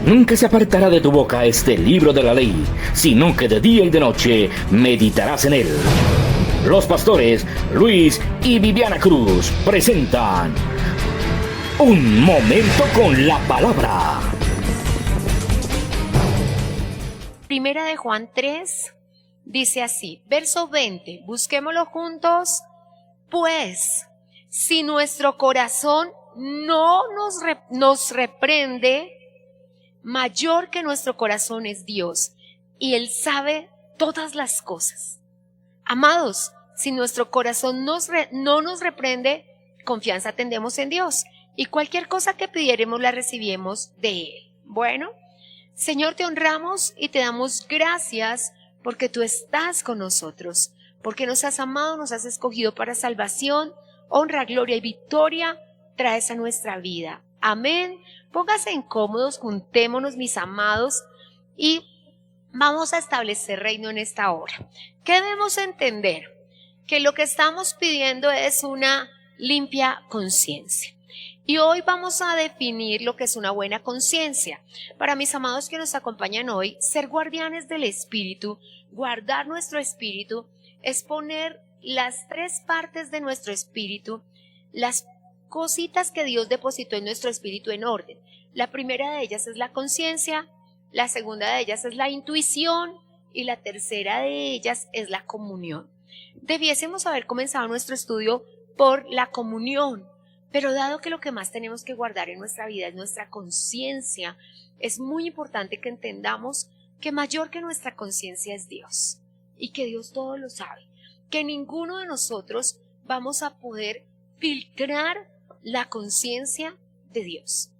Nunca se apartará de tu boca este libro de la ley, sino que de día y de noche meditarás en él. Los pastores Luis y Viviana Cruz presentan Un Momento con la Palabra. Primera de Juan 3 dice así, verso 20, busquémoslo juntos, pues si nuestro corazón no nos reprende, mayor que nuestro corazón es Dios, y Él sabe todas las cosas. Amados, si nuestro corazón no nos reprende, confianza tendemos en Dios, y cualquier cosa que pidiéremos la recibimos de Él. Bueno, Señor, te honramos y te damos gracias porque tú estás con nosotros, porque nos has amado, nos has escogido para salvación, honra, gloria y victoria traes a nuestra vida. Amén. Póngase incómodos, juntémonos, mis amados, y vamos a establecer reino en esta hora. ¿Qué debemos entender? Que lo que estamos pidiendo es una limpia conciencia. Y hoy vamos a definir lo que es una buena conciencia. Para mis amados que nos acompañan hoy, ser guardianes del espíritu, guardar nuestro espíritu, es poner las tres partes de nuestro espíritu, las cositas que Dios depositó en nuestro espíritu en orden. La primera de ellas es la conciencia, la segunda de ellas es la intuición y la tercera de ellas es la comunión. Debiésemos haber comenzado nuestro estudio por la comunión, pero dado que lo que más tenemos que guardar en nuestra vida es nuestra conciencia, es muy importante que entendamos que mayor que nuestra conciencia es Dios y que Dios todo lo sabe, que ninguno de nosotros vamos a poder filtrar la conciencia de Dios.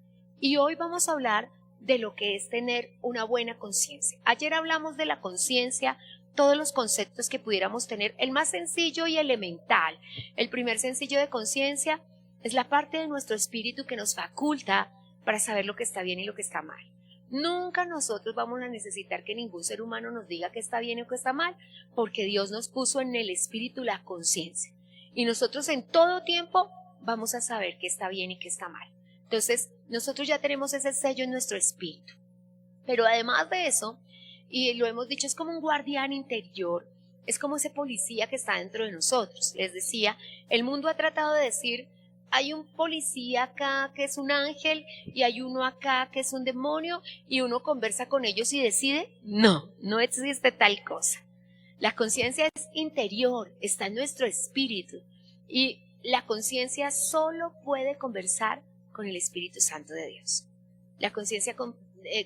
Y hoy vamos a hablar de lo que es tener una buena conciencia. Ayer hablamos de la conciencia, todos los conceptos que pudiéramos tener, el más sencillo y elemental. El primer sencillo de conciencia es la parte de nuestro espíritu que nos faculta para saber lo que está bien y lo que está mal. Nunca nosotros vamos a necesitar que ningún ser humano nos diga que está bien o que está mal, porque Dios nos puso en el espíritu la conciencia. Y nosotros en todo tiempo vamos a saber qué está bien y qué está mal. Entonces, nosotros ya tenemos ese sello en nuestro espíritu. Pero además de eso, y lo hemos dicho, es como un guardián interior, es como ese policía que está dentro de nosotros. Les decía, el mundo ha tratado de decir, hay un policía acá que es un ángel y hay uno acá que es un demonio y uno conversa con ellos y decide, no existe tal cosa. La conciencia es interior, está en nuestro espíritu y la conciencia solo puede conversar con el Espíritu Santo de Dios. La conciencia,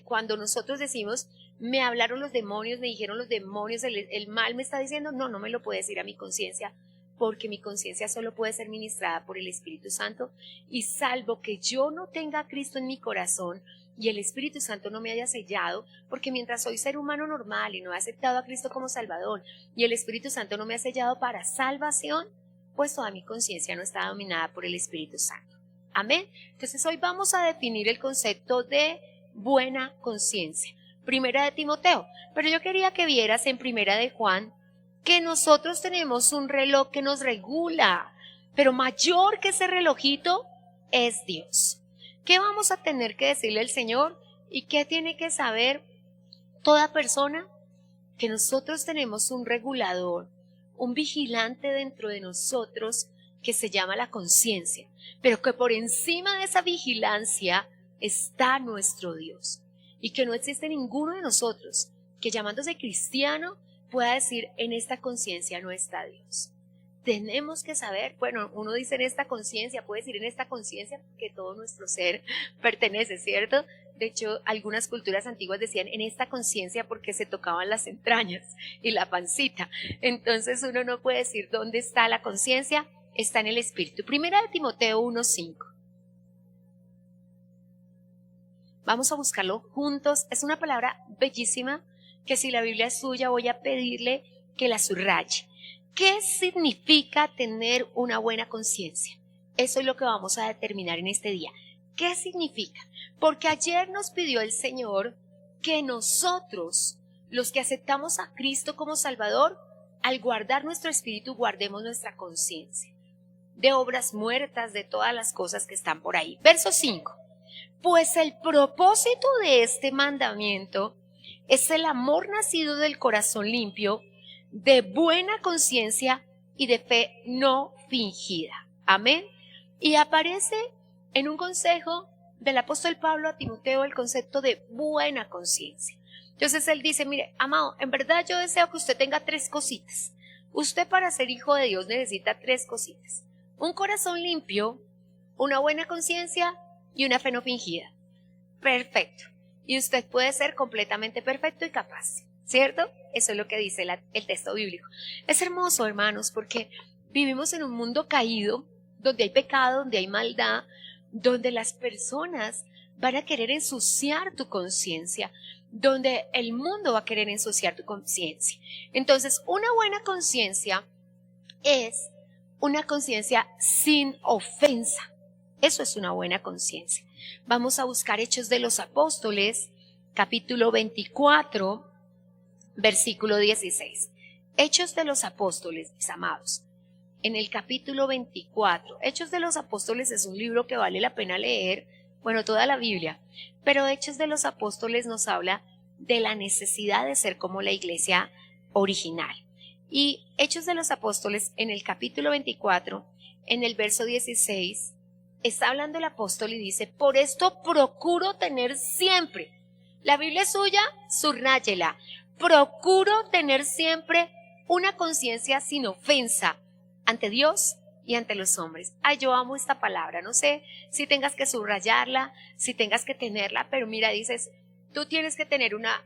cuando nosotros decimos, me hablaron los demonios, me dijeron los demonios, el mal me está diciendo, no me lo puede decir a mi conciencia, porque mi conciencia solo puede ser ministrada por el Espíritu Santo, y salvo que yo no tenga a Cristo en mi corazón y el Espíritu Santo no me haya sellado, porque mientras soy ser humano normal y no he aceptado a Cristo como Salvador y el Espíritu Santo no me ha sellado para salvación, pues toda mi conciencia no está dominada por el Espíritu Santo. Amén. Entonces hoy vamos a definir el concepto de buena conciencia. Primera de Timoteo, pero yo quería que vieras en Primera de Juan que nosotros tenemos un reloj que nos regula, pero mayor que ese relojito es Dios. ¿Qué vamos a tener que decirle al Señor? ¿Y qué tiene que saber toda persona? Que nosotros tenemos un regulador, un vigilante dentro de nosotros que se llama la conciencia, pero que por encima de esa vigilancia está nuestro Dios, y que no existe ninguno de nosotros que llamándose cristiano pueda decir, en esta conciencia no está Dios. Tenemos que saber, bueno, uno dice en esta conciencia, puede decir en esta conciencia que todo nuestro ser pertenece, ¿cierto? De hecho, algunas culturas antiguas decían en esta conciencia porque se tocaban las entrañas y la pancita. Entonces uno no puede decir dónde está la conciencia, está en el espíritu. Primera de Timoteo 1:5. Vamos a buscarlo juntos. Es una palabra bellísima que si la Biblia es suya voy a pedirle que la subraye. ¿Qué significa tener una buena conciencia? Eso es lo que vamos a determinar en este día. ¿Qué significa? Porque ayer nos pidió el Señor que nosotros, los que aceptamos a Cristo como Salvador, al guardar nuestro espíritu, guardemos nuestra conciencia de obras muertas, de todas las cosas que están por ahí. Verso 5. Pues el propósito de este mandamiento es el amor nacido del corazón limpio, de buena conciencia y de fe no fingida. Amén. Y aparece en un consejo del apóstol Pablo a Timoteo el concepto de buena conciencia. Entonces él dice, mire, amado, en verdad yo deseo que usted tenga 3 cositas. Usted para ser hijo de Dios necesita 3 cositas. Un corazón limpio, una buena conciencia y una fe no fingida. Perfecto. Y usted puede ser completamente perfecto y capaz, ¿cierto? Eso es lo que dice el texto bíblico. Es hermoso, hermanos, porque vivimos en un mundo caído, donde hay pecado, donde hay maldad, donde las personas van a querer ensuciar tu conciencia, donde el mundo va a querer ensuciar tu conciencia. Entonces, una buena conciencia es una conciencia sin ofensa. Eso es una buena conciencia. Vamos a buscar Hechos de los Apóstoles, capítulo 24, versículo 16. Hechos de los Apóstoles, mis amados. En el capítulo 24, Hechos de los Apóstoles es un libro que vale la pena leer, bueno, toda la Biblia, pero Hechos de los Apóstoles nos habla de la necesidad de ser como la iglesia original. Y Hechos de los Apóstoles, en el capítulo 24, en el verso 16, está hablando el apóstol y dice, por esto procuro tener siempre, la Biblia es suya, subráyela, procuro tener siempre una conciencia sin ofensa ante Dios y ante los hombres. Ay, yo amo esta palabra, no sé si tengas que subrayarla, si tengas que tenerla, pero mira, dices, tú tienes que tener una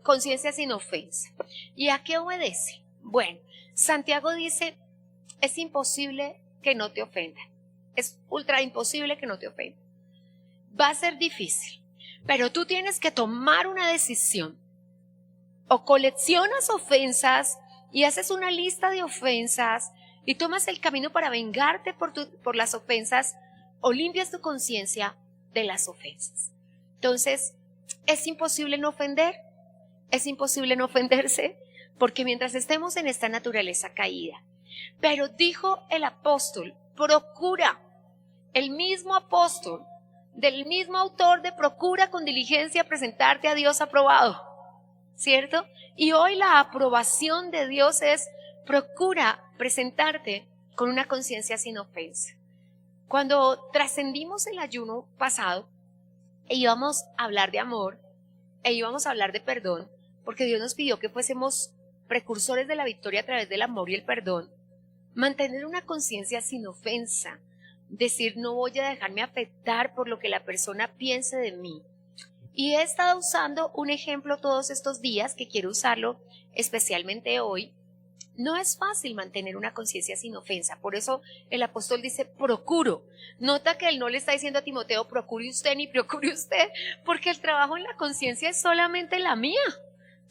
conciencia sin ofensa. ¿Y a qué obedece? Bueno, Santiago dice, es imposible que no te ofendan. Es ultra imposible que no te ofendan. Va a ser difícil, pero tú tienes que tomar una decisión. O coleccionas ofensas y haces una lista de ofensas y tomas el camino para vengarte por las ofensas, o limpias tu conciencia de las ofensas. Entonces, es imposible no ofender, es imposible no ofenderse, porque mientras estemos en esta naturaleza caída. Pero dijo el apóstol, procura, el mismo apóstol, del mismo autor de procura con diligencia presentarte a Dios aprobado, ¿cierto? Y hoy la aprobación de Dios es procura presentarte con una conciencia sin ofensa. Cuando trascendimos el ayuno pasado e íbamos a hablar de amor e íbamos a hablar de perdón, porque Dios nos pidió que fuésemos precursores de la victoria a través del amor y el perdón, mantener una conciencia sin ofensa, decir no voy a dejarme afectar por lo que la persona piense de mí. Y he estado usando un ejemplo todos estos días que quiero usarlo especialmente hoy. No es fácil mantener una conciencia sin ofensa, por eso el apóstol dice procuro. Nota que él no le está diciendo a Timoteo procure usted ni procure usted, porque el trabajo en la conciencia es solamente la mía.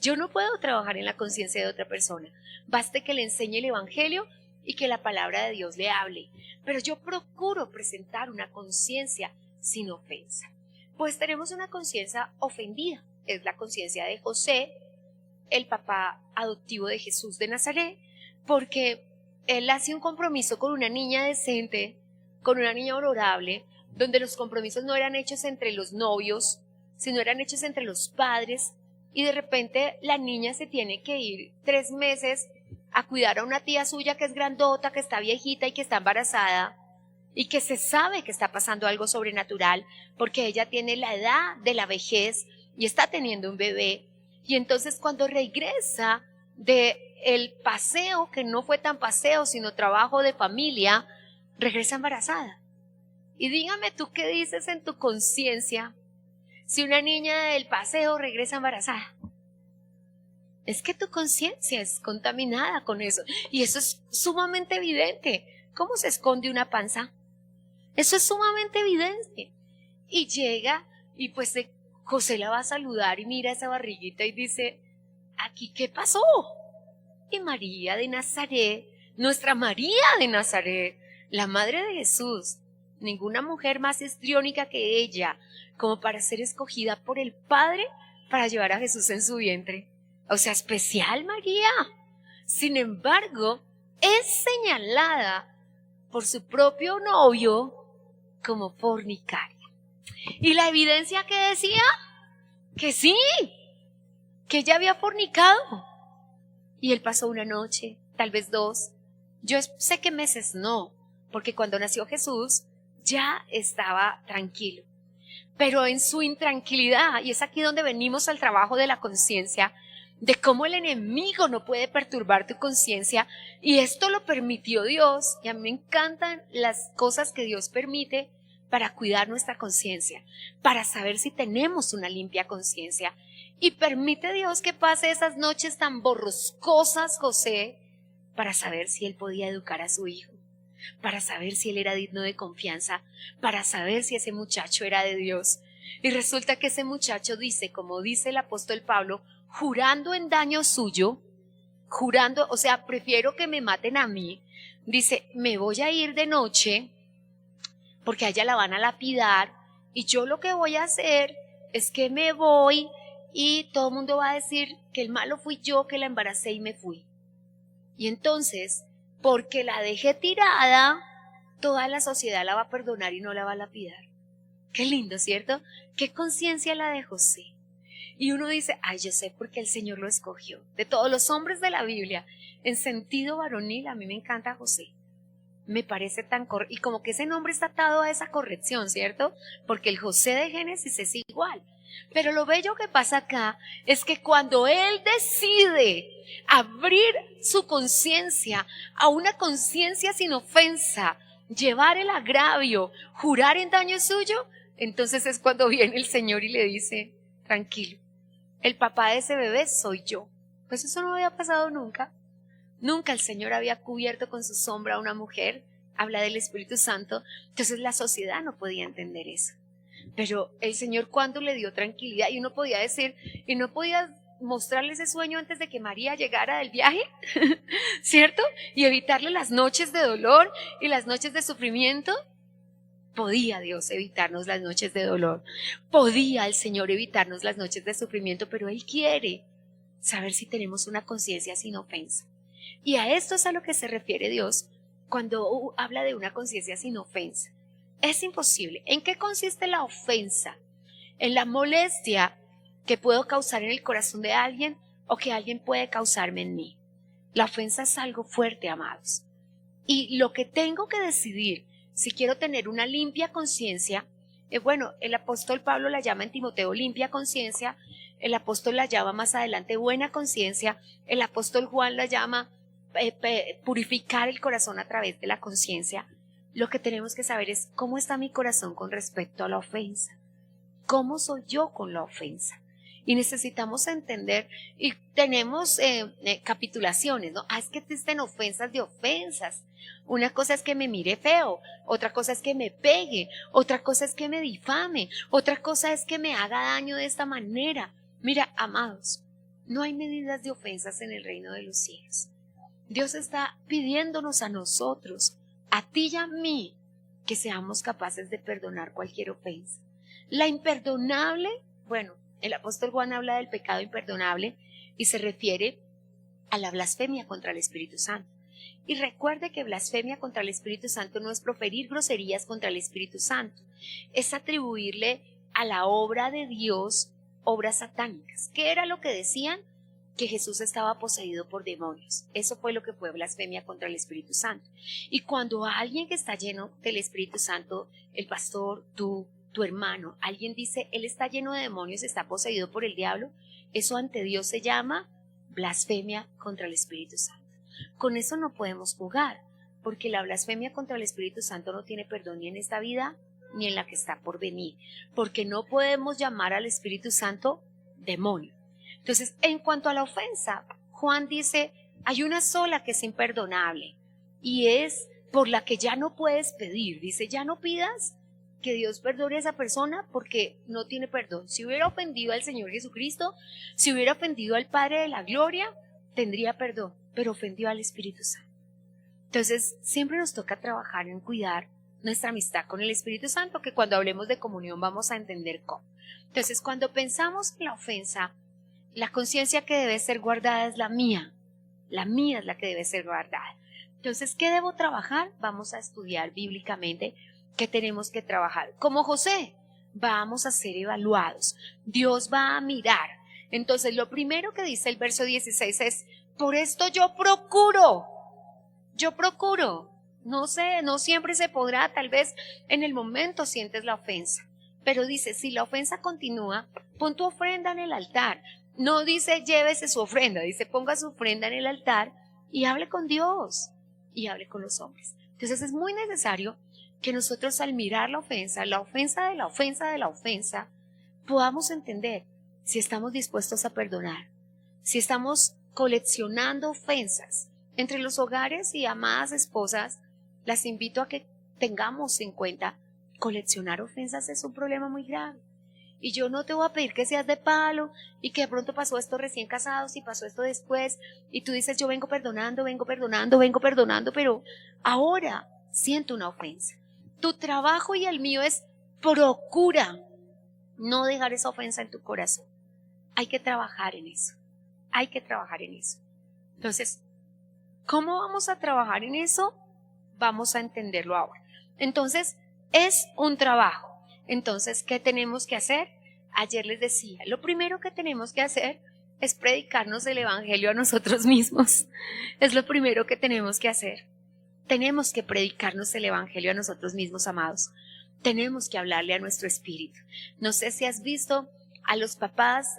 Yo no puedo trabajar en la conciencia de otra persona, baste que le enseñe el evangelio y que la palabra de Dios le hable, pero yo procuro presentar una conciencia sin ofensa. Pues tenemos una conciencia ofendida, es la conciencia de José, el papá adoptivo de Jesús de Nazaret, porque él hace un compromiso con una niña decente, con una niña honorable, donde los compromisos no eran hechos entre los novios, sino eran hechos entre los padres, y de repente la niña se tiene que ir 3 meses a cuidar a una tía suya que es grandota, que está viejita y que está embarazada, y que se sabe que está pasando algo sobrenatural, porque ella tiene la edad de la vejez y está teniendo un bebé. Y entonces cuando regresa del paseo, que no fue tan paseo, sino trabajo de familia, regresa embarazada. Y dígame tú qué dices en tu conciencia si una niña del paseo regresa embarazada. Es que tu conciencia es contaminada con eso. Y eso es sumamente evidente. ¿Cómo se esconde una panza? Eso es sumamente evidente. Y llega y pues José la va a saludar y mira esa barriguita y dice, ¿aquí qué pasó? Y María de Nazaret, nuestra María de Nazaret, la madre de Jesús, ninguna mujer más histriónica que ella, como para ser escogida por el Padre para llevar a Jesús en su vientre. O sea, especial María. Sin embargo, es señalada por su propio novio como fornicaria. Y la evidencia que decía que sí, que ella había fornicado. Y él pasó una noche, tal vez dos. Yo sé que meses no, porque cuando nació Jesús ya estaba tranquilo. Pero en su intranquilidad, y es aquí donde venimos al trabajo de la conciencia, de cómo el enemigo no puede perturbar tu conciencia, y esto lo permitió Dios, y a mí me encantan las cosas que Dios permite para cuidar nuestra conciencia, para saber si tenemos una limpia conciencia, y permite Dios que pase esas noches tan borroscosas, José, para saber si él podía educar a su hijo, para saber si él era digno de confianza, para saber si ese muchacho era de Dios. Y resulta que ese muchacho dice, como dice el apóstol Pablo, jurando en daño suyo, jurando, o sea, prefiero que me maten a mí, dice, me voy a ir de noche, porque a ella la van a lapidar, y yo lo que voy a hacer es que me voy, y todo el mundo va a decir que el malo fui yo, que la embaracé y me fui. Y entonces, porque la dejé tirada, toda la sociedad la va a perdonar y no la va a lapidar. Qué lindo, ¿cierto? Qué conciencia la de José. Y uno dice, ay, yo sé por qué el Señor lo escogió. De todos los hombres de la Biblia, en sentido varonil, a mí me encanta José. Me parece tan y como que ese nombre está atado a esa corrección, ¿cierto? Porque el José de Génesis es igual. Pero lo bello que pasa acá es que cuando él decide abrir su conciencia a una conciencia sin ofensa, llevar el agravio, jurar en daño suyo, entonces es cuando viene el Señor y le dice, tranquilo, el papá de ese bebé soy yo. Pues eso no había pasado nunca. Nunca el Señor había cubierto con su sombra a una mujer. Habla del Espíritu Santo. Entonces la sociedad no podía entender eso. Pero el Señor, cuando le dio tranquilidad, y uno podía decir, y no podía mostrarle ese sueño antes de que María llegara del viaje, ¿cierto? Y evitarle las noches de dolor y las noches de sufrimiento. Podía Dios evitarnos las noches de dolor, podía el Señor evitarnos las noches de sufrimiento, pero Él quiere saber si tenemos una conciencia sin ofensa. Y a esto es a lo que se refiere Dios cuando habla de una conciencia sin ofensa. Es imposible. ¿En qué consiste la ofensa? En la molestia que puedo causar en el corazón de alguien o que alguien puede causarme en mí. La ofensa es algo fuerte, amados. Y lo que tengo que decidir, si quiero tener una limpia conciencia, bueno, el apóstol Pablo la llama en Timoteo limpia conciencia, el apóstol la llama más adelante buena conciencia, el apóstol Juan la llama purificar el corazón a través de la conciencia. Lo que tenemos que saber es cómo está mi corazón con respecto a la ofensa, cómo soy yo con la ofensa. Y necesitamos entender, y tenemos capitulaciones, ¿no? Es que existen ofensas de ofensas. Una cosa es que me mire feo, otra cosa es que me pegue, otra cosa es que me difame, otra cosa es que me haga daño de esta manera. Mira, amados, no hay medidas de ofensas en el reino de los cielos. Dios está pidiéndonos a nosotros, a ti y a mí, que seamos capaces de perdonar cualquier ofensa. La imperdonable, bueno, el apóstol Juan habla del pecado imperdonable y se refiere a la blasfemia contra el Espíritu Santo. Y recuerde que blasfemia contra el Espíritu Santo no es proferir groserías contra el Espíritu Santo, es atribuirle a la obra de Dios obras satánicas. ¿Qué era lo que decían? Que Jesús estaba poseído por demonios. Eso fue lo que fue blasfemia contra el Espíritu Santo. Y cuando alguien que está lleno del Espíritu Santo, el pastor, tu hermano, alguien dice, él está lleno de demonios, está poseído por el diablo, eso ante Dios se llama blasfemia contra el Espíritu Santo. Con eso no podemos jugar, porque la blasfemia contra el Espíritu Santo no tiene perdón ni en esta vida ni en la que está por venir, porque no podemos llamar al Espíritu Santo demonio. Entonces, en cuanto a la ofensa, Juan dice, hay una sola que es imperdonable y es por la que ya no puedes pedir. Dice, ya no pidas que Dios perdone a esa persona porque no tiene perdón. Si hubiera ofendido al Señor Jesucristo, si hubiera ofendido al Padre de la Gloria, tendría perdón, pero ofendió al Espíritu Santo. Entonces, siempre nos toca trabajar en cuidar nuestra amistad con el Espíritu Santo, que cuando hablemos de comunión vamos a entender cómo. Entonces, cuando pensamos en la ofensa, la conciencia que debe ser guardada es la mía es la que debe ser guardada. Entonces, ¿qué debo trabajar? Vamos a estudiar bíblicamente qué tenemos que trabajar. Como José, vamos a ser evaluados. Dios va a mirar. Entonces, lo primero que dice el verso 16 es, por esto yo procuro. No sé, no siempre se podrá, tal vez en el momento sientes la ofensa. Pero dice, si la ofensa continúa, pon tu ofrenda en el altar. No dice llévese su ofrenda, dice ponga su ofrenda en el altar y hable con Dios y hable con los hombres. Entonces es muy necesario que nosotros al mirar la ofensa de la ofensa, podamos entender si estamos dispuestos a perdonar, si estamos coleccionando ofensas. Entre los hogares y amadas esposas, las invito a que tengamos en cuenta, coleccionar ofensas es un problema muy grave. Y yo no te voy a pedir que seas de palo y que de pronto pasó esto recién casados y pasó esto después y tú dices yo vengo perdonando, pero ahora siento una ofensa. Tu trabajo y el mío es procura no dejar esa ofensa en tu corazón. Hay que trabajar en eso. Entonces, ¿cómo vamos a trabajar en eso? Vamos a entenderlo ahora. Entonces, es un trabajo. Entonces, ¿qué tenemos que hacer? Ayer les decía, lo primero que tenemos que hacer es predicarnos el evangelio a nosotros mismos. Es lo primero que tenemos que hacer. Tenemos que predicarnos el evangelio a nosotros mismos, amados. Tenemos que hablarle a nuestro espíritu. No sé si has visto a los papás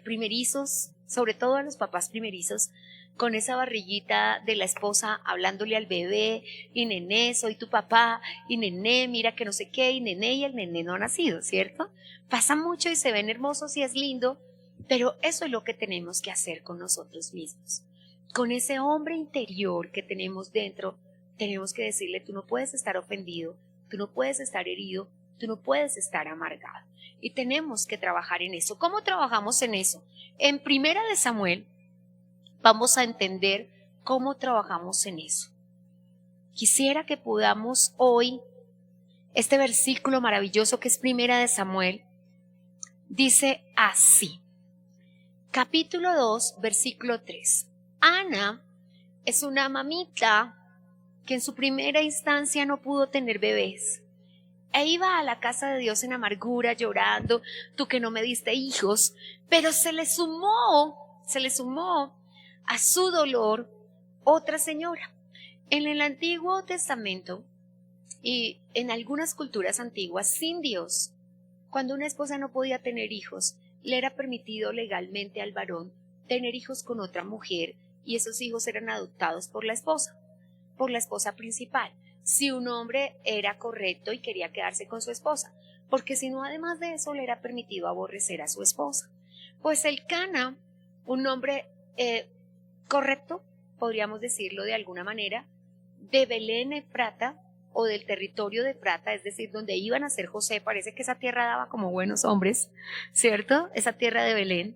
primerizos, sobre todo a los papás primerizos, con esa barriguita de la esposa hablándole al bebé, y nené, soy tu papá, y nené, mira que no sé qué, y nené, y el nené no ha nacido, ¿cierto? Pasa mucho y se ven hermosos y es lindo, pero eso es lo que tenemos que hacer con nosotros mismos. Con ese hombre interior que tenemos dentro, tenemos que decirle, tú no puedes estar ofendido, tú no puedes estar herido, tú no puedes estar amargado. Y tenemos que trabajar en eso. ¿Cómo trabajamos en eso? En Primera de Samuel, vamos a entender cómo trabajamos en eso. Quisiera que podamos hoy, este versículo maravilloso que es Primera de Samuel, dice así, capítulo 2, versículo 3. Ana es una mamita que en su primera instancia no pudo tener bebés. E iba a la casa de Dios en amargura, llorando, tú que no me diste hijos, pero se le sumó a su dolor otra señora. En el Antiguo Testamento y en algunas culturas antiguas sin Dios, cuando una esposa no podía tener hijos, le era permitido legalmente al varón tener hijos con otra mujer y esos hijos eran adoptados por la esposa principal. Si un hombre era correcto y quería quedarse con su esposa, porque si no, además de eso, le era permitido aborrecer a su esposa. Pues el Cana, un hombre correcto, podríamos decirlo de alguna manera, de Belén Efrata o del territorio de Efrata, es decir, donde iban a ser José, parece que esa tierra daba como buenos hombres, ¿cierto? Esa tierra de Belén.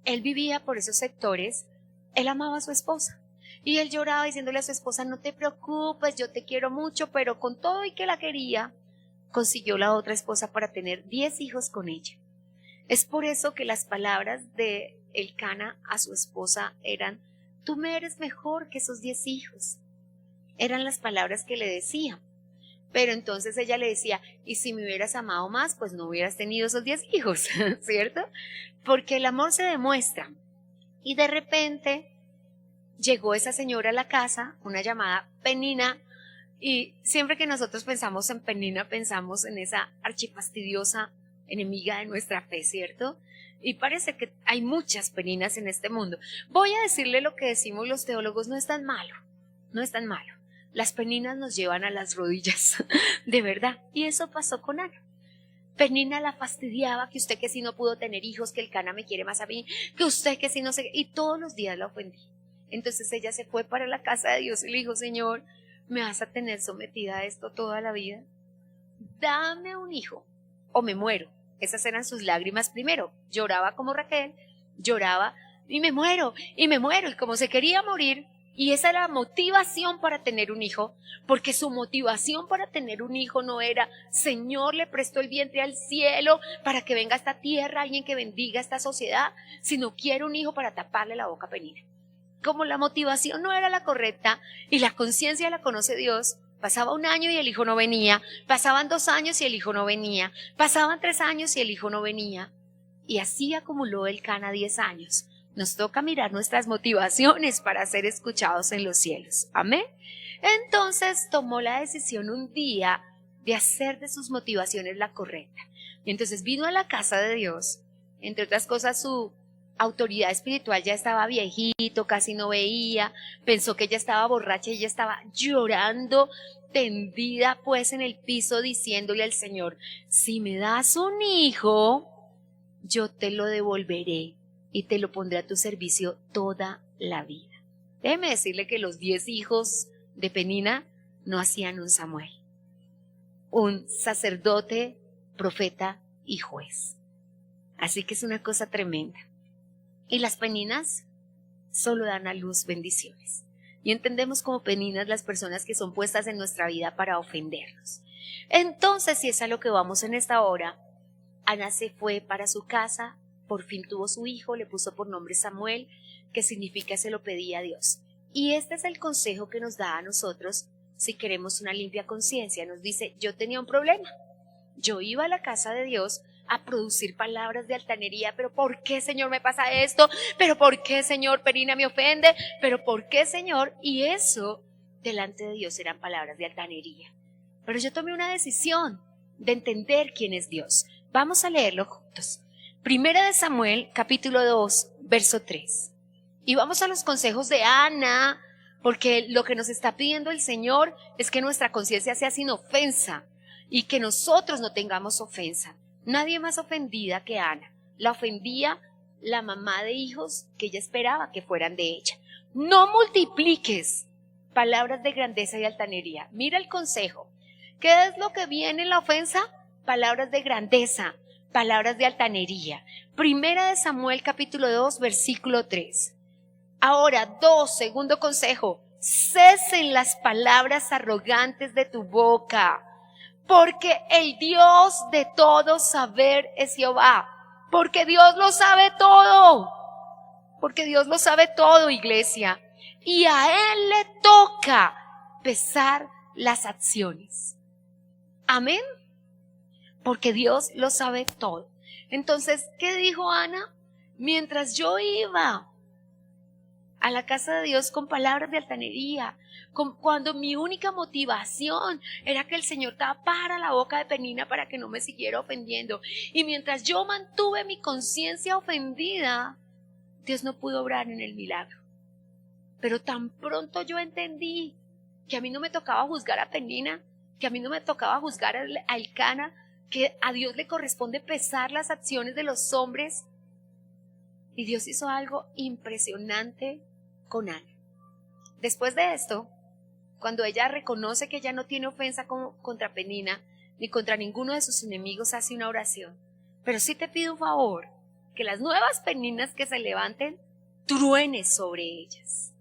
Él vivía por esos sectores, él amaba a su esposa. Y él lloraba diciéndole a su esposa, no te preocupes, yo te quiero mucho, pero con todo y que la quería, consiguió la otra esposa para tener 10 hijos con ella. Es por eso que las palabras de Elcana a su esposa eran, tú me eres mejor que esos 10 hijos. Eran las palabras que le decía. Pero entonces ella le decía, y si me hubieras amado más, pues no hubieras tenido esos 10 hijos, ¿cierto? Porque el amor se demuestra. Y de repente llegó esa señora a la casa, una llamada Penina, y siempre que nosotros pensamos en Penina, pensamos en esa archifastidiosa enemiga de nuestra fe, ¿cierto? Y parece que hay muchas Peninas en este mundo. Voy a decirle lo que decimos los teólogos, no es tan malo. Las Peninas nos llevan a las rodillas, de verdad, y eso pasó con Ana. Penina la fastidiaba, que usted que si no pudo tener hijos, que el Cana me quiere más a mí, que usted que si no sé, y todos los días la ofendí. Entonces ella se fue para la casa de Dios y le dijo, Señor, ¿me vas a tener sometida a esto toda la vida? Dame un hijo o me muero. Esas eran sus lágrimas primero. Lloraba como Raquel, lloraba y me muero, y como se quería morir. Y esa era la motivación para tener un hijo, porque su motivación para tener un hijo no era, Señor, le prestó el vientre al cielo para que venga a esta tierra alguien que bendiga esta sociedad, sino quiero un hijo para taparle la boca a Penina. Como la motivación no era la correcta y la conciencia la conoce Dios, Pasaba 1 año y el hijo no venía, pasaban 2 años y el hijo no venía, pasaban 3 años y el hijo no venía. Y así acumuló el Cana 10 años. Nos toca mirar nuestras motivaciones para ser escuchados en los cielos. Amén. Entonces tomó la decisión un día de hacer de sus motivaciones la correcta. Y entonces vino a la casa de Dios. Entre otras cosas, su autoridad espiritual ya estaba viejito, casi no veía, pensó que ella estaba borracha y ella estaba llorando, tendida pues en el piso, diciéndole al Señor: si me das un hijo, yo te lo devolveré y te lo pondré a tu servicio toda la vida. Déjeme decirle que los 10 hijos de Penina no hacían un Samuel, un sacerdote, profeta y juez. Así que es una cosa tremenda. Y las Peninas solo dan a luz bendiciones. Y entendemos como Peninas las personas que son puestas en nuestra vida para ofendernos. Entonces, si es a lo que vamos en esta hora, Ana se fue para su casa, por fin tuvo su hijo, le puso por nombre Samuel, que significa se lo pedía a Dios. Y este es el consejo que nos da a nosotros si queremos una limpia conciencia. Nos dice: yo tenía un problema, yo iba a la casa de Dios a producir palabras de altanería. ¿Pero por qué, Señor, me pasa esto? ¿Pero por qué, Señor, Penina me ofende? ¿Pero por qué, Señor? Y eso delante de Dios eran palabras de altanería. Pero yo tomé una decisión de entender quién es Dios. Vamos a leerlo juntos. Primera de Samuel, capítulo 2, verso 3. Y vamos a los consejos de Ana, porque lo que nos está pidiendo el Señor es que nuestra conciencia sea sin ofensa y que nosotros no tengamos ofensa. Nadie más ofendida que Ana. La ofendía la mamá de hijos que ella esperaba que fueran de ella. No multipliques palabras de grandeza y altanería. Mira el consejo. ¿Qué es lo que viene en la ofensa? Palabras de grandeza, palabras de altanería. Primera de Samuel, capítulo 2, versículo 3. Ahora, segundo consejo: cesen las palabras arrogantes de tu boca, porque el Dios de todo saber es Jehová. Porque Dios lo sabe todo. Porque Dios lo sabe todo, iglesia. Y a Él le toca pesar las acciones. Amén. Porque Dios lo sabe todo. Entonces, ¿qué dijo Ana? Mientras yo iba a la casa de Dios con palabras de altanería, cuando mi única motivación era que el Señor tapara la boca de Penina para que no me siguiera ofendiendo, y mientras yo mantuve mi conciencia ofendida, Dios no pudo obrar en el milagro. Pero tan pronto yo entendí que a mí no me tocaba juzgar a Penina, que a mí no me tocaba juzgar al Cana, que a Dios le corresponde pesar las acciones de los hombres, y Dios hizo algo impresionante con Ana. Después de esto, cuando ella reconoce que ella no tiene ofensa contra Penina ni contra ninguno de sus enemigos, hace una oración. Pero sí te pido un favor, que las nuevas Peninas que se levanten, truene sobre ellas.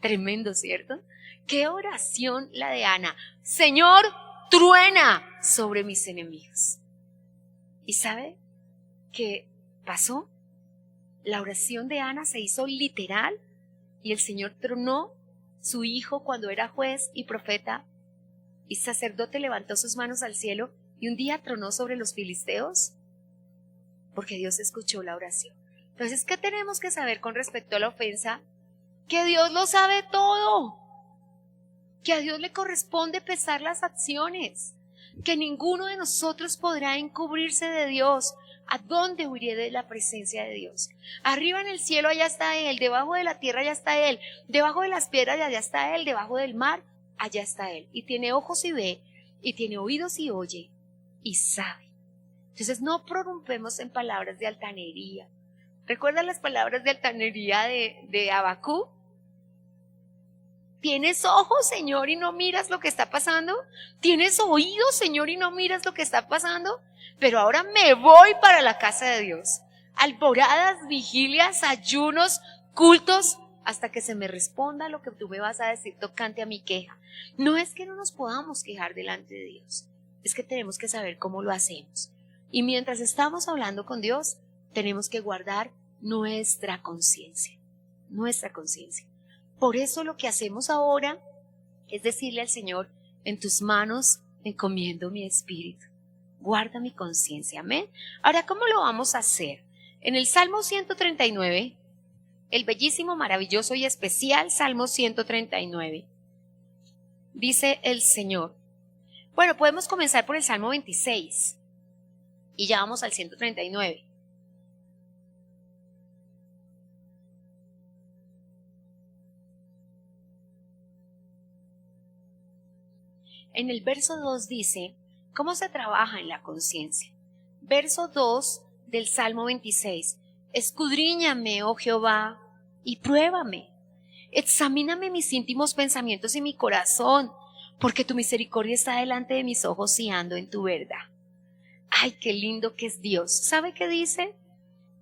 Tremendo, ¿cierto? Qué oración la de Ana. Señor, truena sobre mis enemigos. ¿Y sabe qué pasó? La oración de Ana se hizo literal y el Señor tronó. Su hijo, cuando era juez y profeta y sacerdote, levantó sus manos al cielo y un día tronó sobre los filisteos, porque Dios escuchó la oración. Entonces, ¿qué tenemos que saber con respecto a la ofensa? Que Dios lo sabe todo, que a Dios le corresponde pesar las acciones, que ninguno de nosotros podrá encubrirse de Dios. ¿A dónde huiré de la presencia de Dios? Arriba en el cielo, allá está Él. Debajo de la tierra, allá está Él. Debajo de las piedras, allá está Él. Debajo del mar, allá está Él. Y tiene ojos y ve, y tiene oídos y oye, y sabe. Entonces no prorrumpemos en palabras de altanería. ¿Recuerdan las palabras de altanería de Habacuc? ¿Tienes ojos, Señor, y no miras lo que está pasando? ¿Tienes oídos, Señor, y no miras lo que está pasando? Pero ahora me voy para la casa de Dios. Alboradas, vigilias, ayunos, cultos, hasta que se me responda lo que tú me vas a decir tocante a mi queja. No es que no nos podamos quejar delante de Dios, es que tenemos que saber cómo lo hacemos. Y mientras estamos hablando con Dios, tenemos que guardar nuestra conciencia. Nuestra conciencia. Por eso lo que hacemos ahora es decirle al Señor En tus manos encomiendo mi espíritu. Guarda mi conciencia. Amén. Ahora, ¿cómo lo vamos a hacer? En el Salmo 139, el bellísimo, maravilloso y especial Salmo 139, dice el Señor. Bueno, podemos comenzar por el Salmo 26 y ya vamos al 139. En el verso 2 dice, ¿cómo se trabaja en la conciencia? Verso 2 del Salmo 26. Escudriñame, oh Jehová, y pruébame. Examíname mis íntimos pensamientos y mi corazón, porque tu misericordia está delante de mis ojos y ando en tu verdad. Ay, qué lindo que es Dios. ¿Sabe qué dice?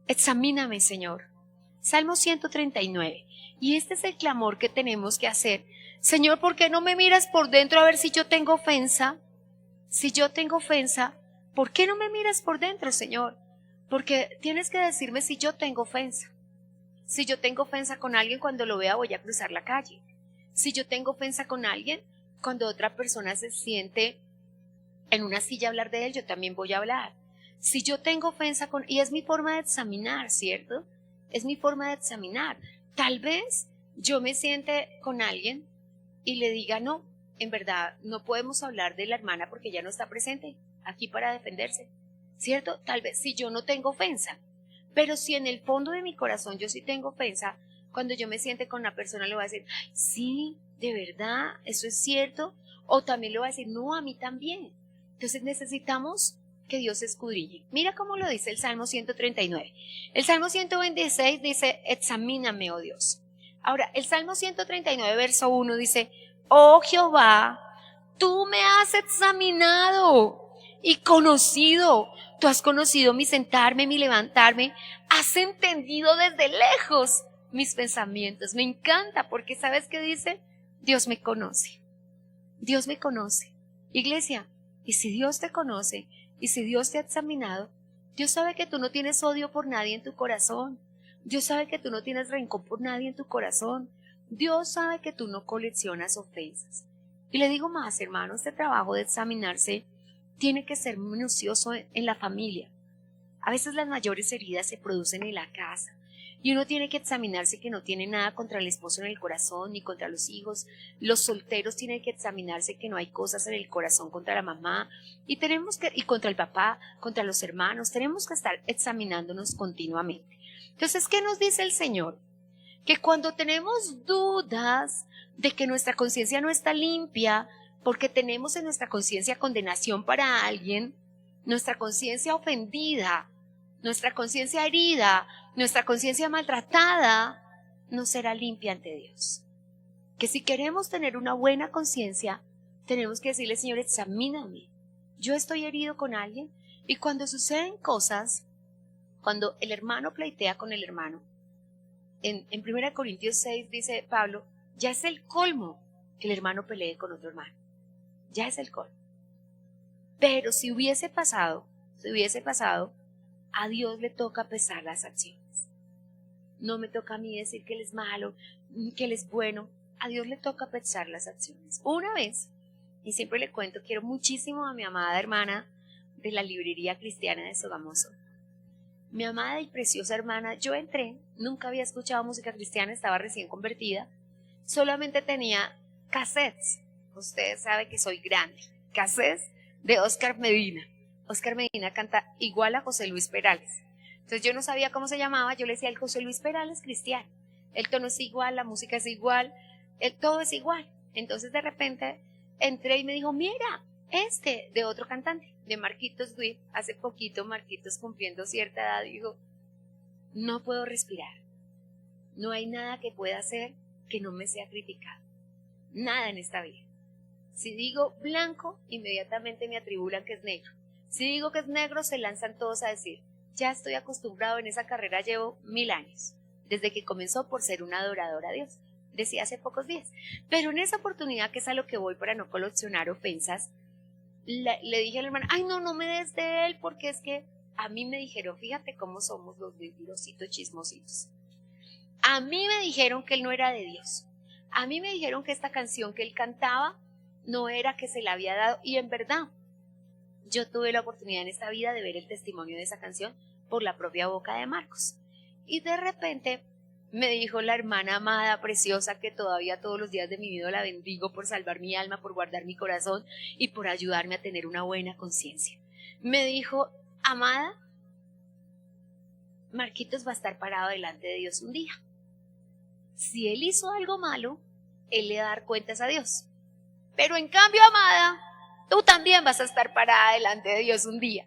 Examíname, Señor. Salmo 139. Y este es el clamor que tenemos que hacer. Señor, ¿por qué no me miras por dentro a ver si yo tengo ofensa? Si yo tengo ofensa, ¿por qué no me miras por dentro, Señor? Porque tienes que decirme si yo tengo ofensa. Si yo tengo ofensa con alguien, cuando lo vea voy a cruzar la calle. Si yo tengo ofensa con alguien, cuando otra persona se siente en una silla a hablar de él, yo también voy a hablar. Si yo tengo ofensa con... Y es mi forma de examinar, ¿cierto? Es mi forma de examinar. Tal vez yo me siente con alguien y le diga, no, en verdad no podemos hablar de la hermana porque ella no está presente aquí para defenderse, ¿cierto? Tal vez si yo no tengo ofensa, pero si en el fondo de mi corazón yo sí tengo ofensa, cuando yo me siente con una persona le voy a decir, ay, sí, de verdad, eso es cierto, o también le voy a decir, no, a mí también. Entonces necesitamos que Dios escudriñe. Mira cómo lo dice el Salmo 139. El Salmo 126 dice, examíname, oh Dios. Ahora, el Salmo 139, verso 1 dice, oh Jehová, tú me has examinado y conocido. Tú has conocido mi sentarme, mi levantarme. Has entendido desde lejos mis pensamientos. Me encanta porque ¿sabes qué dice? Dios me conoce. Dios me conoce. Iglesia, y si Dios te conoce y si Dios te ha examinado, Dios sabe que tú no tienes odio por nadie en tu corazón. Dios sabe que tú no tienes rencor por nadie en tu corazón. Dios sabe que tú no coleccionas ofensas. Y le digo más, hermano, este trabajo de examinarse tiene que ser minucioso en la familia. A veces las mayores heridas se producen en la casa y uno tiene que examinarse que no tiene nada contra el esposo en el corazón ni contra los hijos. Los solteros tienen que examinarse que no hay cosas en el corazón contra la mamá y contra el papá, contra los hermanos. Tenemos que estar examinándonos continuamente. Entonces, ¿qué nos dice el Señor? Que cuando tenemos dudas de que nuestra conciencia no está limpia, porque tenemos en nuestra conciencia condenación para alguien, nuestra conciencia ofendida, nuestra conciencia herida, nuestra conciencia maltratada, no será limpia ante Dios. Que si queremos tener una buena conciencia, tenemos que decirle, Señor, examíname. Yo estoy herido con alguien y cuando suceden cosas, cuando el hermano pleitea con el hermano, en 1 Corintios 6 dice Pablo, ya es el colmo que el hermano pelee con otro hermano. Ya es el colmo. Pero si hubiese pasado, a Dios le toca pesar las acciones. No me toca a mí decir que Él es malo, que Él es bueno. A Dios le toca pesar las acciones. Una vez, y siempre le cuento, quiero muchísimo a mi amada hermana de la librería cristiana de Sogamoso. Mi amada y preciosa hermana, yo entré, nunca había escuchado música cristiana, estaba recién convertida, solamente tenía cassettes. Ustedes saben que soy grande. Cassettes de Oscar Medina. Oscar Medina canta igual a José Luis Perales. Entonces yo no sabía cómo se llamaba, yo le decía el José Luis Perales cristiano. El tono es igual, la música es igual, todo es igual. Entonces de repente entré y me dijo, mira, de otro cantante, de Marquitos Witt. Hace poquito Marquitos, cumpliendo cierta edad, dijo, no puedo respirar. No hay nada que pueda hacer que no me sea criticado. Nada en esta vida. Si digo blanco, inmediatamente me atribulan que es negro. Si digo que es negro, se lanzan todos a decir, ya estoy acostumbrado, en esa carrera llevo 1000 años, desde que comenzó por ser una adoradora a Dios, decía hace pocos días. Pero en esa oportunidad, que es a lo que voy para no coleccionar ofensas, le dije a la hermana, ay no me des de él, porque es que a mí me dijeron, fíjate cómo somos los mentirositos chismositos. A mí me dijeron que él no era de Dios. A mí me dijeron que esta canción que él cantaba no era que se la había dado. Y en verdad, yo tuve la oportunidad en esta vida de ver el testimonio de esa canción por la propia boca de Marcos. Y de repente me dijo la hermana amada, preciosa, que todavía todos los días de mi vida la bendigo por salvar mi alma, por guardar mi corazón y por ayudarme a tener una buena conciencia. Me dijo, amada, Marquitos va a estar parado delante de Dios un día. Si él hizo algo malo, él le va a dar cuentas a Dios. Pero en cambio, amada, tú también vas a estar parada delante de Dios un día.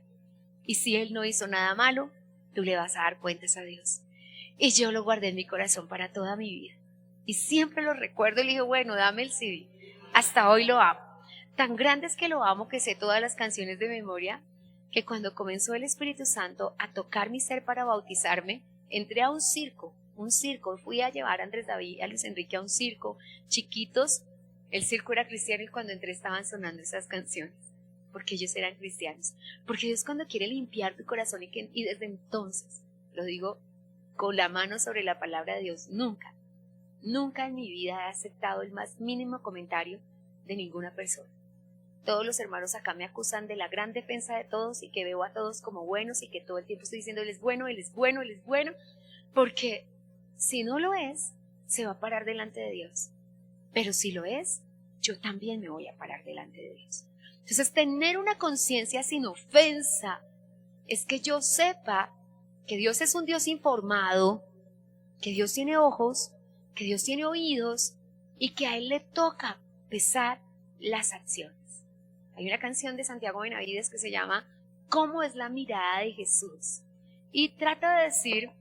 Y si él no hizo nada malo, tú le vas a dar cuentas a Dios. Y yo lo guardé en mi corazón para toda mi vida. Y siempre lo recuerdo y le dije, bueno, dame el CD. Hasta hoy lo amo. Tan grande es que lo amo que sé todas las canciones de memoria, que cuando comenzó el Espíritu Santo a tocar mi ser para bautizarme, entré a un circo, fui a llevar a Andrés David y a Luis Enrique a un circo, chiquitos, el circo era cristiano y cuando entré estaban sonando esas canciones, porque ellos eran cristianos, porque Dios cuando quiere limpiar tu corazón y desde entonces, lo digo con la mano sobre la palabra de Dios, nunca en mi vida he aceptado el más mínimo comentario de ninguna persona. Todos los hermanos acá me acusan de la gran defensa de todos y que veo a todos como buenos y que todo el tiempo estoy diciendo él es bueno, él es bueno, él es bueno, porque si no lo es, se va a parar delante de Dios. Pero si lo es, yo también me voy a parar delante de Dios. Entonces, tener una conciencia sin ofensa es que yo sepa que Dios es un Dios informado, que Dios tiene ojos, que Dios tiene oídos y que a Él le toca pesar las acciones. Hay una canción de Santiago Benavides que se llama ¿Cómo es la mirada de Jesús? Y trata de decir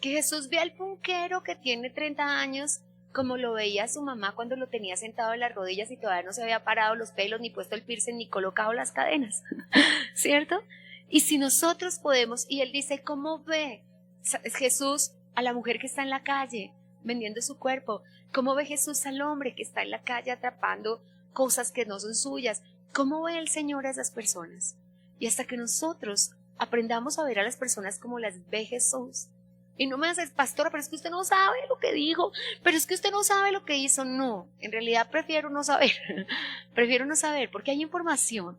que Jesús ve al punquero que tiene 30 años como lo veía su mamá cuando lo tenía sentado en las rodillas y todavía no se había parado los pelos, ni puesto el piercing, ni colocado las cadenas, ¿cierto? Y si nosotros podemos, y él dice, ¿cómo ve Jesús a la mujer que está en la calle vendiendo su cuerpo? ¿Cómo ve Jesús al hombre que está en la calle atrapando cosas que no son suyas? ¿Cómo ve el Señor a esas personas? Y hasta que nosotros aprendamos a ver a las personas como las ve Jesús. Y no me haces, pastora, pero es que usted no sabe lo que dijo, pero es que usted no sabe lo que hizo. No, en realidad prefiero no saber. Prefiero no saber, porque hay información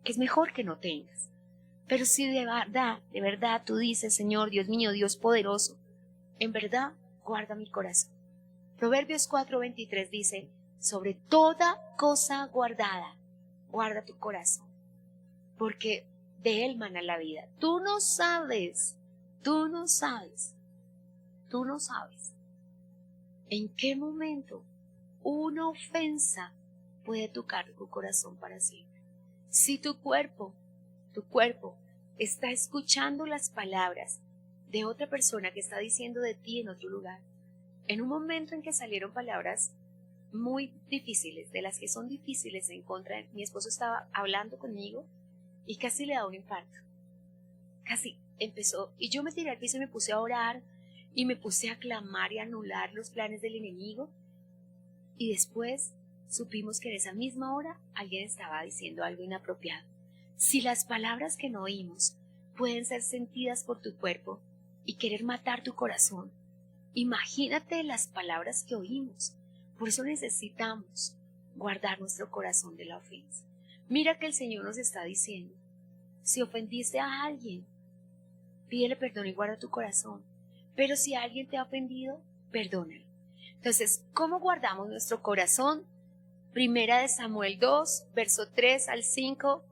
que es mejor que no tengas. Pero si de verdad tú dices, Señor, Dios mío, Dios poderoso, en verdad guarda mi corazón. Proverbios 4:23 dice, sobre toda cosa guardada, guarda tu corazón, porque de él mana la vida. Tú no sabes en qué momento una ofensa puede tocar tu corazón para siempre. Si tu cuerpo está escuchando las palabras de otra persona que está diciendo de ti en otro lugar, en un momento en que salieron palabras muy difíciles, de las que son difíciles en contra, mi esposo estaba hablando conmigo y casi le da un infarto, casi empezó, y yo me tiré al piso y me puse a orar y me puse a clamar y a anular los planes del enemigo, y después supimos que en esa misma hora alguien estaba diciendo algo inapropiado. Si las palabras que no oímos pueden ser sentidas por tu cuerpo y querer matar tu corazón, imagínate las palabras que oímos. Por eso necesitamos guardar nuestro corazón de la ofensa. Mira que el Señor nos está diciendo, si ofendiste a alguien, pídele perdón y guarda tu corazón. Pero si alguien te ha ofendido, perdónalo. Entonces, ¿cómo guardamos nuestro corazón? Primera de Samuel 2, verso 3 al 5.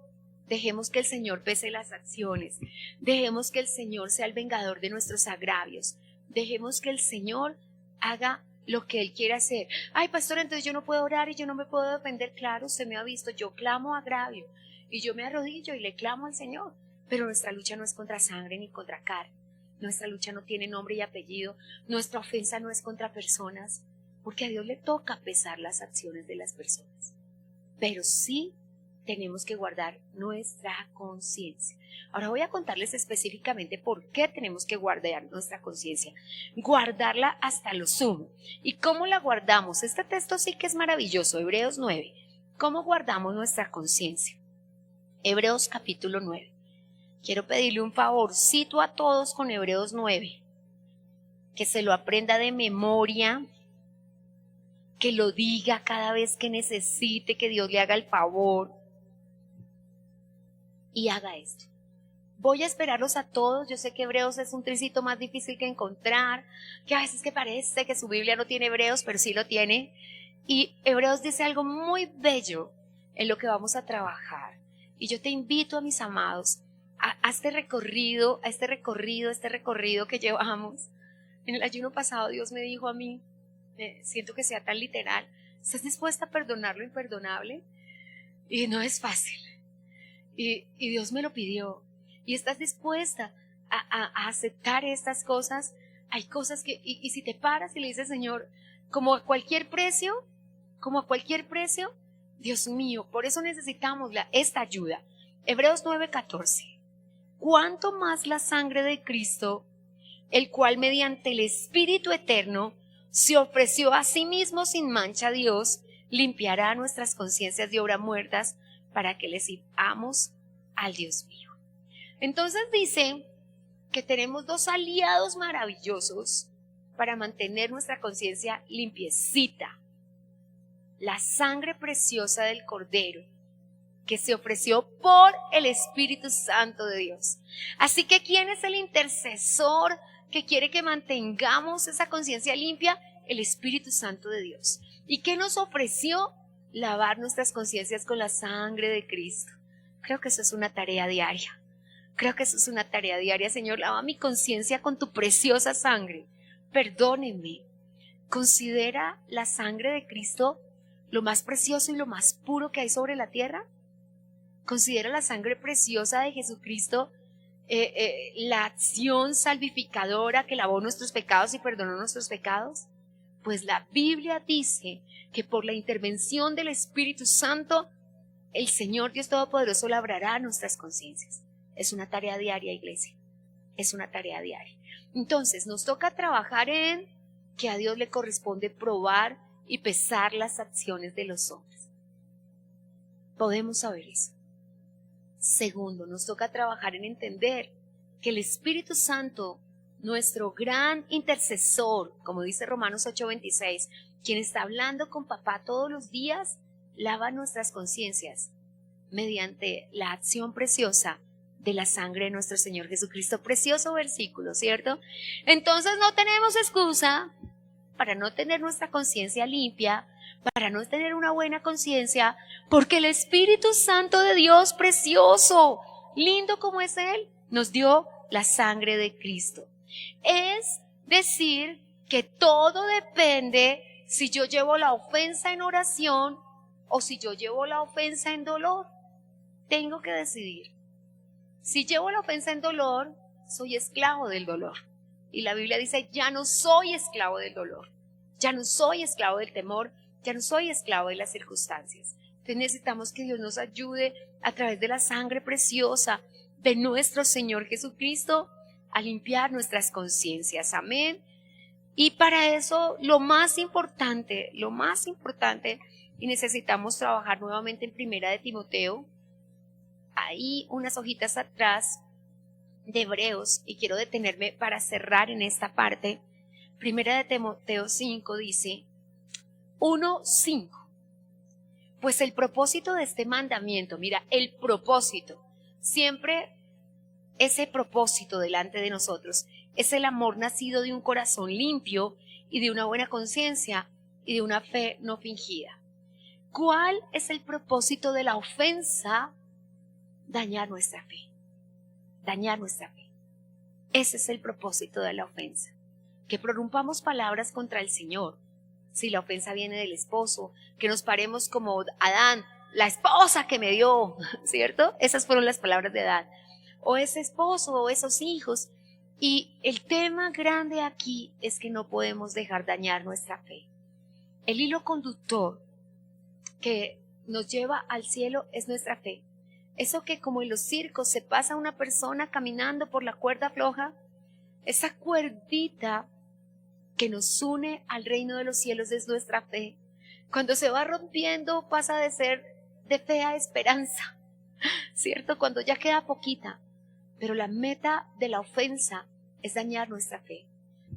Dejemos que el Señor pese las acciones. Dejemos que el Señor sea el vengador de nuestros agravios. Dejemos que el Señor haga lo que Él quiere hacer. Ay, pastor, entonces yo no puedo orar y yo no me puedo defender. Claro, usted me ha visto, yo clamo agravio y yo me arrodillo y le clamo al Señor. Pero nuestra lucha no es contra sangre ni contra carne. Nuestra lucha no tiene nombre y apellido. Nuestra ofensa no es contra personas, porque a Dios le toca pesar las acciones de las personas. Pero sí tenemos que guardar nuestra conciencia. Ahora voy a contarles específicamente por qué tenemos que guardar nuestra conciencia. Guardarla hasta lo sumo. ¿Y cómo la guardamos? Este texto sí que es maravilloso, Hebreos 9. ¿Cómo guardamos nuestra conciencia? Hebreos capítulo 9. Quiero pedirle un favorcito a todos con Hebreos 9. Que se lo aprenda de memoria, que lo diga cada vez que necesite que Dios le haga el favor. Y haga esto. Voy a esperarlos a todos. Yo sé que Hebreos es un tricito más difícil que encontrar, que a veces que parece que su Biblia no tiene Hebreos, pero sí lo tiene. Y Hebreos dice algo muy bello en lo que vamos a trabajar. Y yo te invito a mis amados a este recorrido que llevamos. En el ayuno pasado Dios me dijo a mí, siento que sea tan literal, ¿estás dispuesta a perdonar lo imperdonable? Y no es fácil. Y Dios me lo pidió. Y estás dispuesta a aceptar estas cosas. Hay cosas que, y si te paras y le dices, Señor, como a cualquier precio, Dios mío, por eso necesitamos esta ayuda. Hebreos 9:14. ¿Cuánto más la sangre de Cristo, el cual mediante el Espíritu Eterno se ofreció a sí mismo sin mancha a Dios, limpiará nuestras conciencias de obras muertas para que le sirvamos al Dios vivo? Entonces dice que tenemos dos aliados maravillosos para mantener nuestra conciencia limpiecita. La sangre preciosa del Cordero, que se ofreció por el Espíritu Santo de Dios. Así que ¿quién es el intercesor que quiere que mantengamos esa conciencia limpia? El Espíritu Santo de Dios. ¿Y qué nos ofreció? Lavar nuestras conciencias con la sangre de Cristo. Creo que eso es una tarea diaria. Señor, lava mi conciencia con tu preciosa sangre. Perdóneme. ¿Considera la sangre de Cristo lo más precioso y lo más puro que hay sobre la tierra? ¿Considera la sangre preciosa de Jesucristo la acción salvificadora que lavó nuestros pecados y perdonó nuestros pecados? Pues la Biblia dice que por la intervención del Espíritu Santo, el Señor Dios Todopoderoso labrará nuestras conciencias. Es una tarea diaria, iglesia. Es una tarea diaria. Entonces, nos toca trabajar en que a Dios le corresponde probar y pesar las acciones de los hombres. Podemos saber eso. Segundo, nos toca trabajar en entender que el Espíritu Santo, nuestro gran intercesor, como dice Romanos 8:26, quien está hablando con papá todos los días, lava nuestras conciencias mediante la acción preciosa de la sangre de nuestro Señor Jesucristo. Precioso versículo, ¿cierto? Entonces no tenemos excusa para no tener nuestra conciencia limpia, para no tener una buena conciencia, porque el Espíritu Santo de Dios, precioso, lindo como es Él, nos dio la sangre de Cristo. Es decir, que todo depende si yo llevo la ofensa en oración o si yo llevo la ofensa en dolor. Tengo que decidir. Si llevo la ofensa en dolor, soy esclavo del dolor. Y la Biblia dice, ya no soy esclavo del dolor, ya no soy esclavo del temor, ya no soy esclavo de las circunstancias. Entonces necesitamos que Dios nos ayude a través de la sangre preciosa de nuestro Señor Jesucristo a limpiar nuestras conciencias. Amén. Y para eso lo más importante, y necesitamos trabajar nuevamente en Primera de Timoteo, hay unas hojitas atrás de Hebreos, y quiero detenerme para cerrar en esta parte. Primera de Timoteo 5 dice, 1:5. Pues el propósito de este mandamiento, mira, el propósito, siempre ese propósito delante de nosotros, es el amor nacido de un corazón limpio y de una buena conciencia y de una fe no fingida. ¿Cuál es el propósito de la ofensa? Dañar nuestra fe. Dañar nuestra fe. Ese es el propósito de la ofensa. Que prorrumpamos palabras contra el Señor. Si la ofensa viene del esposo, que nos paremos como Adán, la esposa que me dio, ¿cierto? Esas fueron las palabras de Adán. O ese esposo, o esos hijos. Y el tema grande aquí es que no podemos dejar dañar nuestra fe. El hilo conductor que nos lleva al cielo es nuestra fe. Eso que como en los circos se pasa una persona caminando por la cuerda floja, esa cuerdita que nos une al reino de los cielos es nuestra fe. Cuando se va rompiendo pasa de ser de fe a esperanza, ¿cierto? Cuando ya queda poquita. Pero la meta de la ofensa es dañar nuestra fe.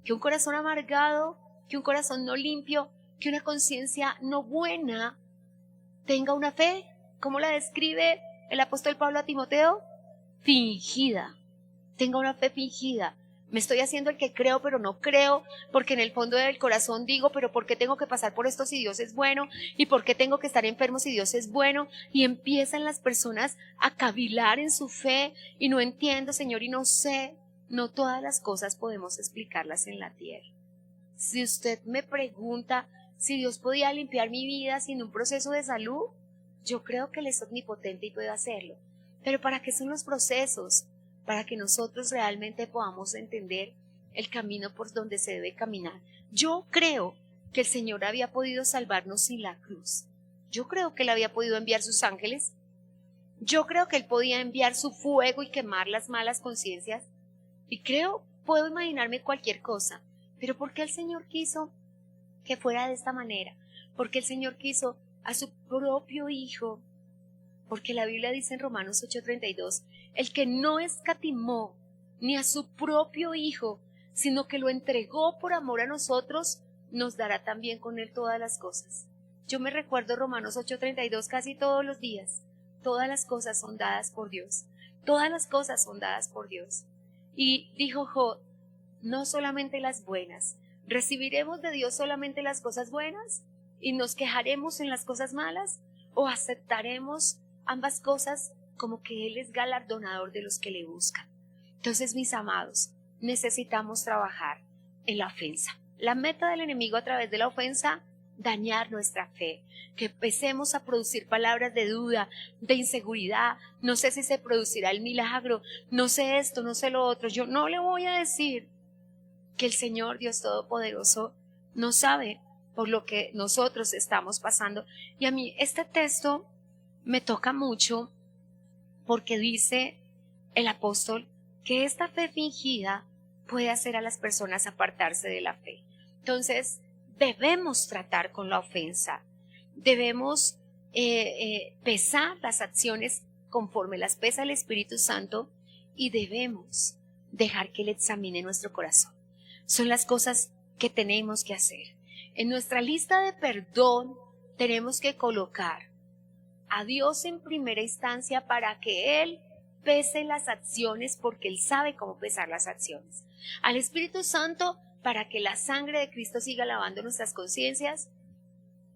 Que un corazón amargado, que un corazón no limpio, que una conciencia no buena tenga una fe, ¿cómo la describe el apóstol Pablo a Timoteo? Fingida. Tenga una fe fingida. Me estoy haciendo el que creo, pero no creo, porque en el fondo del corazón digo, pero ¿por qué tengo que pasar por esto si Dios es bueno? ¿Y por qué tengo que estar enfermo si Dios es bueno? Y empiezan las personas a cavilar en su fe y no entiendo, Señor, y no sé. No todas las cosas podemos explicarlas en la tierra. Si usted me pregunta si Dios podía limpiar mi vida sin un proceso de salud, yo creo que Él es omnipotente y puede hacerlo. Pero ¿para qué son los procesos? Para que nosotros realmente podamos entender el camino por donde se debe caminar. Yo creo que el Señor había podido salvarnos sin la cruz. Yo creo que Él había podido enviar sus ángeles. Yo creo que Él podía enviar su fuego y quemar las malas conciencias. Y puedo imaginarme cualquier cosa. Pero ¿por qué el Señor quiso que fuera de esta manera? Porque el Señor quiso a su propio Hijo. Porque la Biblia dice en Romanos 8:32, el que no escatimó ni a su propio Hijo, sino que lo entregó por amor a nosotros, nos dará también con Él todas las cosas. Yo me recuerdo Romanos 8:32 casi todos los días. Todas las cosas son dadas por Dios. Todas las cosas son dadas por Dios. Y dijo Job, no solamente las buenas. ¿Recibiremos de Dios solamente las cosas buenas? ¿Y nos quejaremos en las cosas malas? ¿O aceptaremos ambas cosas como que Él es galardonador de los que le buscan? Entonces, mis amados, necesitamos trabajar en la ofensa. La meta del enemigo a través de la ofensa, dañar nuestra fe, que empecemos a producir palabras de duda, de inseguridad. No sé si se producirá el milagro, no sé esto, no sé lo otro. Yo no le voy a decir que el Señor Dios Todopoderoso no sabe por lo que nosotros estamos pasando. Y a mí este texto me toca mucho porque dice el apóstol que esta fe fingida puede hacer a las personas apartarse de la fe. Entonces, debemos tratar con la ofensa, debemos pesar las acciones conforme las pesa el Espíritu Santo y debemos dejar que Él examine nuestro corazón. Son las cosas que tenemos que hacer. En nuestra lista de perdón tenemos que colocar a Dios en primera instancia para que Él pese las acciones, porque Él sabe cómo pesar las acciones. Al Espíritu Santo para que la sangre de Cristo siga lavando nuestras conciencias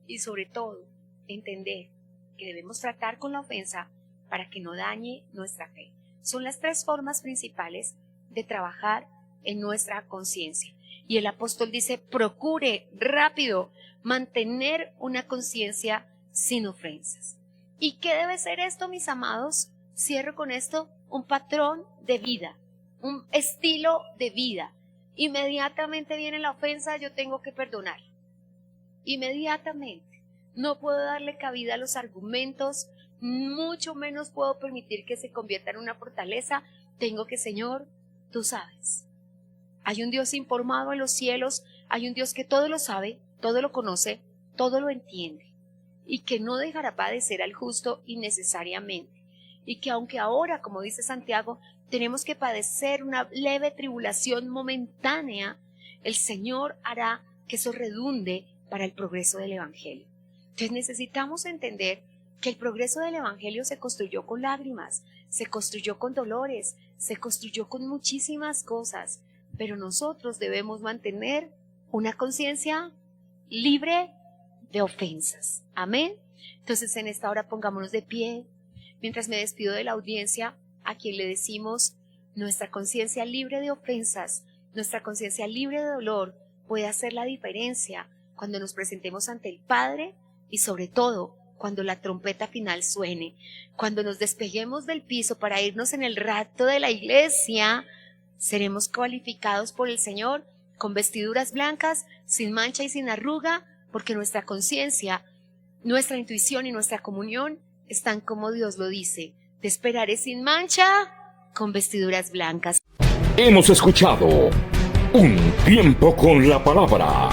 y sobre todo entender que debemos tratar con la ofensa para que no dañe nuestra fe. Son las tres formas principales de trabajar en nuestra conciencia. Y el apóstol dice, procure rápido mantener una conciencia sin ofensas. ¿Y qué debe ser esto, mis amados? Cierro con esto, un patrón de vida, un estilo de vida. Inmediatamente viene la ofensa, yo tengo que perdonar. Inmediatamente. No puedo darle cabida a los argumentos, mucho menos puedo permitir que se convierta en una fortaleza. Tengo que, Señor, tú sabes. Hay un Dios informado en los cielos, hay un Dios que todo lo sabe, todo lo conoce, todo lo entiende, y que no dejará padecer al justo innecesariamente. Y que aunque ahora, como dice Santiago, tenemos que padecer una leve tribulación momentánea, el Señor hará que eso redunde para el progreso del Evangelio. Entonces necesitamos entender que el progreso del Evangelio se construyó con lágrimas, se construyó con dolores, se construyó con muchísimas cosas, pero nosotros debemos mantener una conciencia libre de ofensas. Amén. Entonces en esta hora pongámonos de pie. Mientras me despido de la audiencia, a quien le decimos, nuestra conciencia libre de ofensas, nuestra conciencia libre de dolor puede hacer la diferencia cuando nos presentemos ante el Padre y sobre todo cuando la trompeta final suene, cuando nos despeguemos del piso para irnos en el rapto de la iglesia, seremos cualificados por el Señor con vestiduras blancas, sin mancha y sin arruga, porque nuestra conciencia, nuestra intuición y nuestra comunión están como Dios lo dice. Te esperaré sin mancha, con vestiduras blancas. Hemos escuchado Un Tiempo con la Palabra,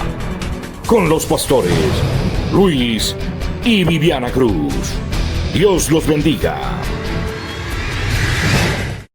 con los pastores Luis y Viviana Cruz. Dios los bendiga.